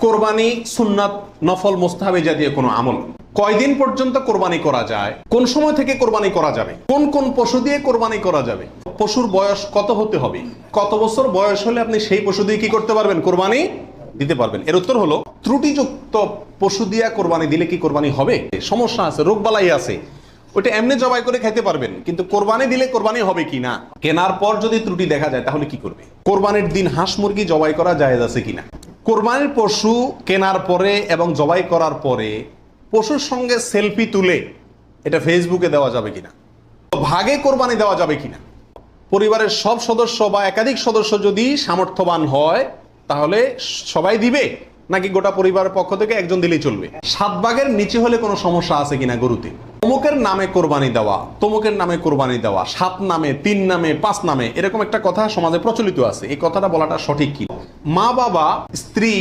কোরবানি সুন্নাত, নফল, মুস্তাহাবি জাতীয় কোনো আমল। কয়দিন পর্যন্ত কোরবানি করা যায়, কোন সময় থেকে কোরবানি করা যাবে, কোন কোন পশু দিয়ে কোরবানি করা যাবে, পশুর বয়স কত হতে হবে, কত বছর বয়স হলে আপনি সেই পশু দিয়ে কি করতে পারবেন, কোরবানি দিতে পারবেন। এর উত্তর হলো, ত্রুটিযুক্ত পশু দিয়া কোরবানি দিলে কি কোরবানি হবে? সমস্যা আছে, রোগবালাই আছে, ওইটা এমনি জবাই করে খাইতে পারবেন, কিন্তু কোরবানি দিলে কোরবানি হবে কি না, কেনার পর যদি ত্রুটি দেখা যায় তাহলে কি করবে? কোরবানির দিন হাঁস মুরগি জবাই করা জায়েজ আছে কিনা? কোরবানির পশু কেনার পরে এবং জবাই করার পরে পশুর সঙ্গে সেলফি তুলে এটা ফেসবুকে দেওয়া যাবে কিনা? ভাগে কোরবানি দেওয়া যাবে কিনা? পরিবারের সব সদস্য বা একাধিক সদস্য যদি সামর্থ্যবান হয় তাহলে সবাই দিবে, নাকি গোটা পরিবারের পক্ষ থেকে একজন দিলেই চলবে? 7 ভাগের নিচে হলে কোনো সমস্যা আছে কিনা গরুতে? অমুকের নামে কোরবানি দেওয়া, তমুকের নামে কোরবানি দেওয়া, 7 নামে, 3 নামে, 5 নামে, এরকম একটা কথা সমাজে প্রচলিত আছে। এই কথাটা বলাটা সঠিক কি? মা বাবা, স্ত্রী